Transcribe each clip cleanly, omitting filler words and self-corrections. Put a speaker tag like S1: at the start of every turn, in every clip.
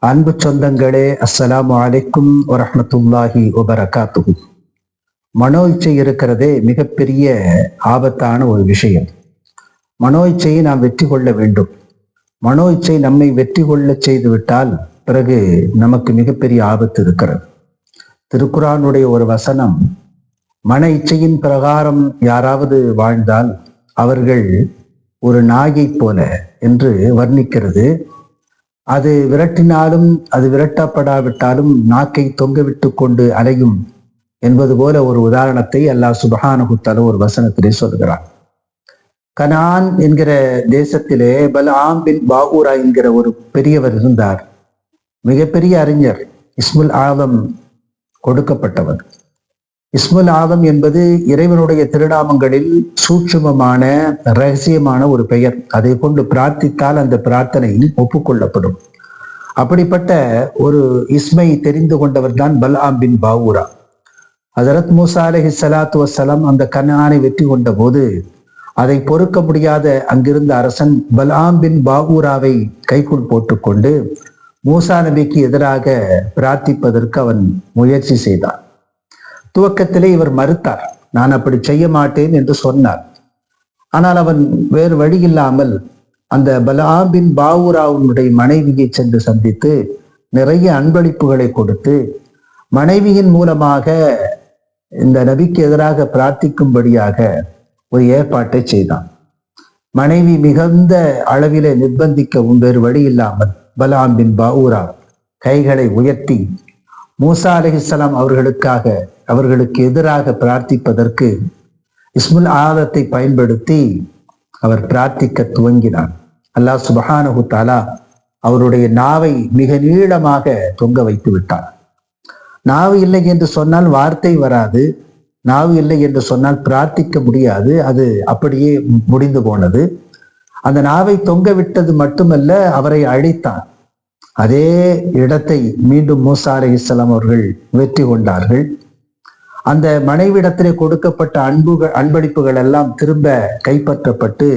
S1: அன்பு சொந்தங்களே, அஸ்ஸலாமு அலைக்கும் வரஹ்மத்துல்லாஹி வபரகாத்துஹு. மனோ இச்சை இருக்கிறதே மிகப்பெரிய ஆபத்தான ஒரு விஷயம். மனோ இச்சையை நாம் வெற்றி கொள்ள வேண்டும். மனோ இச்சை நம்மை வெற்றி கொள்ள செய்து விட்டால் பிறகு நமக்கு மிகப்பெரிய ஆபத்து இருக்கிறது. திருக்குர்ஆனுடைய ஒரு வசனம், மன இச்சையின் பிரகாரம் யாராவது வாழ்ந்தால் அவர்கள் ஒரு நாயை போல என்று வர்ணிக்கிறது. அது விரட்டினாலும் அது விரட்டப்படாவிட்டாலும் நாக்கை தொங்கவிட்டு கொண்டு அலையும் என்பது போல ஒரு உதாரணத்தை அல்லாஹ் சுப்ஹானஹு தஆலா ஒரு வசனத்திலே சொல்கிறார். கனான் என்கிற தேசத்திலே பல்ஆம் பின் பாஊரா என்கிற ஒரு பெரியவர் இருந்தார். மிகப்பெரிய அறிஞர், இஸ்முல் ஆதம் கொடுக்கப்பட்டவர். இஸ்முல் ஆதம் என்பது இறைவனுடைய திருநாமங்களில் சூட்சுமமான ரகசியமான ஒரு பெயர். அதை கொண்டு பிரார்த்தித்தால் அந்த பிரார்த்தனை ஒப்புக்கொள்ளப்படும். அப்படிப்பட்ட ஒரு இஸ்மை தெரிந்து கொண்டவர் தான் பல்ஆம் பின் பாஊரா. ஹஜரத் மூசா அலைஹிஸ்ஸலாத்து வஸ்ஸலாம் அந்த கனானை வெற்றி கொண்ட போது அதை பொறுக்க முடியாத அங்கிருந்த அரசன் பல்ஆம் பின் பாஊராவை கைக்குள் போட்டுக்கொண்டு மூசா நபிக்கு எதிராக பிரார்த்திப்பதற்கு அவன் முயற்சி செய்தான். துவக்கத்திலே இவர் மறுத்தார், நான் அப்படி செய்ய மாட்டேன் என்று சொன்னார். ஆனால் அவன் வேறு வழி இல்லாமல் அந்த பல்ஆம் பின் பாஊராவுடைய மனைவியை சென்று சந்தித்து நிறைய அன்பளிப்புகளை கொடுத்து மனைவியின் மூலமாக இந்த நபிக்கு எதிராக பிரார்த்திக்கும்படியாக ஒரு ஏற்பாட்டை செய்தான். மனைவி மிகுந்த அளவிலே நிர்பந்திக்கவும் வேறு வழி இல்லாமல் பல்ஆம் பின் பாஊரா கைகளை உயர்த்தி மூசா அலைஹிஸ்ஸலாம் அவர்களுக்கு எதிராக பிரார்த்திப்பதற்கு இஸ்முல் ஆதத்தை பயன்படுத்தி அவர் பிரார்த்திக்க துவங்கினார். அல்லாஹ் சுப்ஹானஹு தஆலா அவருடைய நாவை மிக நீளமாக தொங்க வைத்து விட்டார். நாவு இல்லை என்று சொன்னால் வார்த்தை வராது, நாவு இல்லை என்று சொன்னால் பிரார்த்திக்க முடியாது. அது அப்படியே முடிந்து போனது. அந்த நாவை தொங்க விட்டது மட்டுமல்ல, அவரை அழித்தார். அதே இடத்தை மீண்டும் மூசா அலைஹிஸ்ஸலாம் அவர்கள் வெற்றி கொண்டார்கள். அந்த மனைவிடத்திலே கொடுக்கப்பட்ட அன்பளிப்புகள் எல்லாம் திரும்ப கைப்பற்றப்பட்டு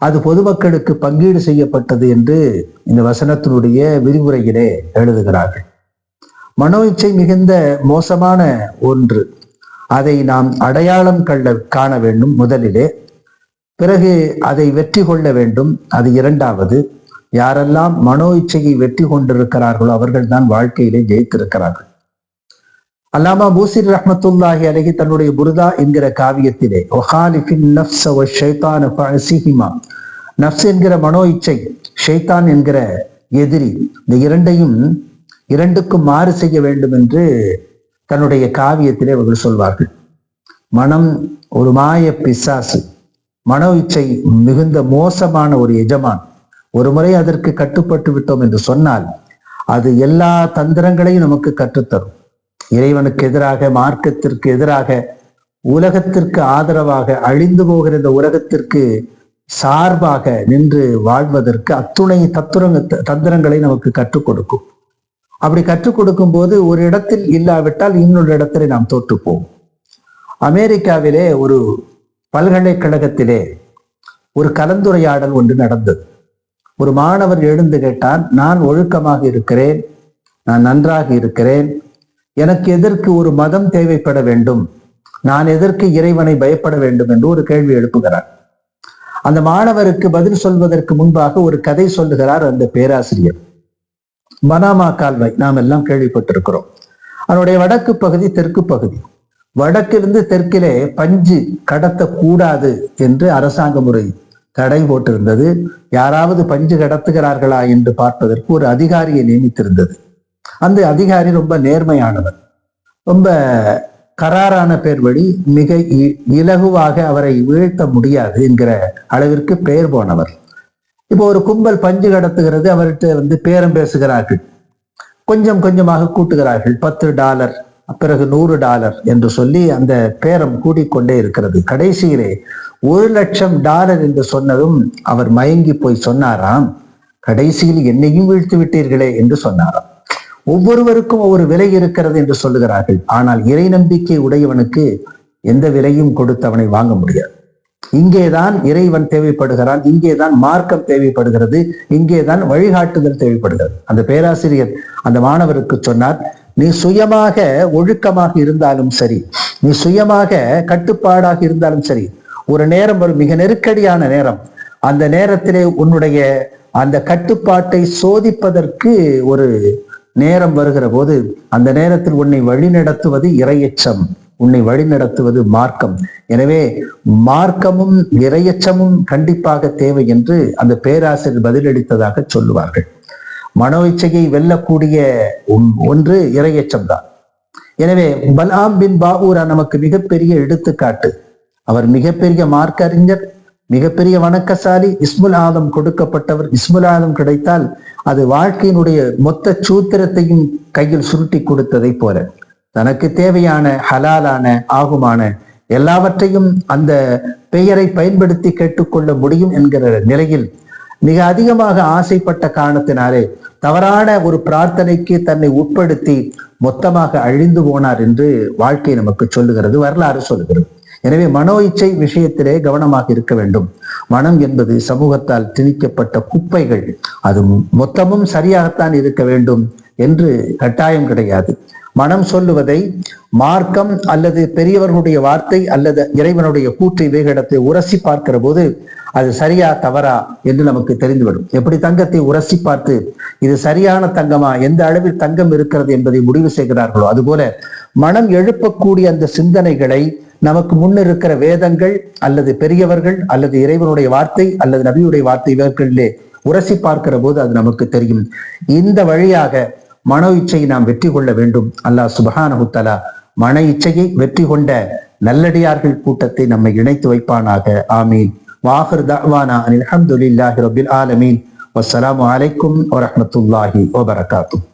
S1: அது பொதுமக்களுக்கு பங்கீடு செய்யப்பட்டது என்று இந்த வசனத்தினுடைய விரிவுரையிலே எழுதுகிறார்கள். மனோ இச்சை மிகுந்த மோசமான ஒன்று. அதை நாம் அடையாளம் காண வேண்டும் முதலிலே, பிறகு அதை வெற்றி கொள்ள வேண்டும். அது இரண்டாவது. யாரெல்லாம் மனோ இச்சையை வெற்றி கொண்டிருக்கிறார்களோ அவர்கள் தான் வாழ்க்கையிலே ஜெயித்திருக்கிறார்கள். அல்லாமா பூசிர் ரஹ்மத்துல்லாஹி அலைஹி தன்னுடைய புர்தா என்கிற காவியத்திலே நஃப்ஸ் என்கிற மனோ இச்சை, ஷைத்தான் என்கிற எதிரி, இந்த இரண்டுக்கும் மாறு செய்ய வேண்டும் என்று தன்னுடைய காவியத்திலே அவர்கள் சொல்வார்கள். மனம் ஒரு மாய பிசாசு. மனோ இச்சை மிகுந்த மோசமான ஒரு எஜமான். ஒரு முறை அதற்கு கட்டுப்பட்டு விட்டோம் என்று சொன்னால் அது எல்லா தந்திரங்களையும் நமக்கு கற்றுத்தரும். இறைவனுக்கு எதிராக, மார்க்கத்திற்கு எதிராக, உலகத்திற்கு ஆதரவாக, அழிந்து போகிற இந்த உலகத்திற்கு சார்பாக நின்று வாழ்வதற்கு அத்துணை தந்திரங்களை நமக்கு கற்றுக் கொடுக்கும். அப்படி கற்றுக் கொடுக்கும் போது ஒரு இடத்தில் இல்லாவிட்டால் இன்னொரு இடத்திலே நாம் தோற்றுப்போம். அமெரிக்காவிலே ஒரு பல்கலைக்கழகத்திலே ஒரு கலந்துரையாடல் ஒன்று நடந்தது. ஒரு மாணவர் எழுந்து கேட்டான், நான் ஒழுக்கமாக இருக்கிறேன், நான் நன்றாக இருக்கிறேன், எனக்கு எதற்கு ஒரு மதம் தேவைப்பட வேண்டும், நான் எதற்கு இறைவனை பயப்பட வேண்டும் என்று ஒரு கேள்வி எழுப்புகிறார். அந்த மாணவருக்கு பதில் சொல்வதற்கு முன்பாக ஒரு கதை சொல்லுகிறார் அந்த பேராசிரியர். பனாமா கால்வாய் நாம் எல்லாம் கேள்விப்பட்டிருக்கிறோம். அதனுடைய வடக்கு பகுதி, தெற்கு பகுதி. வடக்கிலிருந்து தெற்கிலே பஞ்சு கடத்தக்கூடாது என்று அரசாங்க முறை தடை போட்டிருந்தது. யாராவது பஞ்சு கடத்துகிறார்களா என்று பார்ப்பதற்கு ஒரு அதிகாரியை நியமித்திருந்தது. அந்த அதிகாரி ரொம்ப நேர்மையானவர், ரொம்ப கராரான பேர் வழி, மிக இலகுவாக அவரை வீழ்த்த முடியாது என்கிற அளவிற்கு பெயர் போனவர். இப்போ ஒரு கும்பல் பஞ்சு கடத்துகிறது, அவர்கிட்ட பேரம் பேசுகிறார்கள். கொஞ்சம் கொஞ்சமாக கூட்டுகிறார்கள். $10, பிறகு $100 என்று சொல்லி அந்த பேரம் கூடிக்கொண்டே இருக்கிறது. கடைசியிலே $1,00,000 என்று சொன்னதும் அவர் மயங்கி போய் சொன்னாராம், கடைசியில் என்னையும் வீழ்த்து விட்டீர்களே என்று சொன்னாராம். ஒவ்வொருவருக்கும் ஒவ்வொரு விலை இருக்கிறது என்று சொல்லுகிறார்கள். ஆனால் இறை நம்பிக்கை உடையவனுக்கு எந்த விலையும் கொடுத்து அவனை வாங்க முடியாது. இங்கேதான் இறைவன் தேவைப்படுகிறான், இங்கேதான் மார்க்கம் தேவைப்படுகிறது, இங்கேதான் வழிகாட்டுதல் தேவைப்படுகிறது. அந்த பேராசிரியர் அந்த மாணவருக்கு சொன்னார், நீ சுயமாக ஒழுக்கமாக இருந்தாலும் சரி, நீ சுயமாக கட்டுப்பாடாக இருந்தாலும் சரி, ஒரு நேரம் ஒரு மிக நெருக்கடியான நேரம், அந்த நேரத்திலே உன்னுடைய அந்த கட்டுப்பாட்டை சோதிப்பதற்கு ஒரு நேரம் வருகிற போது அந்த நேரத்தில் உன்னை வழிநடத்துவது இறையச்சம், உன்னை வழிநடத்துவது மார்க்கம். எனவே மார்க்கமும் இறையச்சமும் கண்டிப்பாக தேவை என்று அந்த பேராசிரியர் பதிலளித்ததாக சொல்லுவார்கள். மனோ இச்சையை வெல்லக்கூடிய ஒன்று இறையச்சம் தான். எனவே பல்ஆம் பின் பாவூரா நமக்கு மிகப்பெரிய எடுத்துக்காட்டு. அவர் மிகப்பெரிய மார்க்க அறிஞர், மிகப்பெரிய வணக்கசாலி, இஸ்முல் ஆதம் கொடுக்கப்பட்டவர். இஸ்முல் ஆதம் கிடைத்தால் அது வாழ்க்கையினுடைய மொத்த சூத்திரத்தையும் கையில் சுருட்டி கொடுத்ததை போல தனக்கு தேவையான ஹலாலான ஆகுமான எல்லாவற்றையும் அந்த பெயரை பயன்படுத்தி கேட்டுக்கொள்ள முடியும் என்கிற நிலையில் மிக அதிகமாக ஆசைப்பட்ட காரணத்தினாலே தவறான ஒரு பிரார்த்தனைக்கு தன்னை உட்படுத்தி மொத்தமாக அழிந்து போனார் என்று வாழ்க்கை நமக்கு சொல்லுகிறது, வரலாறு சொல்லுகிறது. எனவே மனோ இச்சை விஷயத்திலே கவனமாக இருக்க வேண்டும். மனம் என்பது சமூகத்தால் திணிக்கப்பட்ட குப்பைகள், அது மொத்தமும் சரியாகத்தான் இருக்க வேண்டும் என்று கட்டாயம் கிடையாது. மனம் சொல்லுவதை மார்க்கம் அல்லது பெரியவர்களுடைய வார்த்தை அல்லது இறைவனுடைய கூற்று இவைகளிடத்தை உரசி பார்க்கிற போது அது சரியா தவறா என்று நமக்கு தெரிந்துவிடும். எப்படி தங்கத்தை உரசி பார்த்து இது சரியான தங்கமா, எந்த அளவில் தங்கம் இருக்கிறது என்பதை முடிவு செய்கிறார்களோ அதுபோல மனம் எழுப்பக்கூடிய அந்த சிந்தனைகளை நமக்கு முன்னிருக்கிற வேதங்கள் அல்லது பெரியவர்கள் அல்லது இறைவனுடைய வார்த்தை அல்லது நபியுடைய வார்த்தை இவர்களிலே உரசி பார்க்கிற போது அது நமக்கு தெரியும். இந்த வழியாக மனோ இச்சையை நாம் வெற்றி கொள்ள வேண்டும். அல்லாஹ் சுப்ஹானஹு தஆலா மன இச்சையை வெற்றி கொண்ட நல்லடியார்கள் கூட்டத்தை நம்மை இணைத்து வைப்பானாக. ஆமீன். வாஹிர் தஅவானா அனில் ஹம்துலில்லாஹி ரப்பில் ஆலமீன். வஸ்ஸலாமு அலைக்கும் வரஹ்மத்துல்லாஹி வபரகாத்துஹு.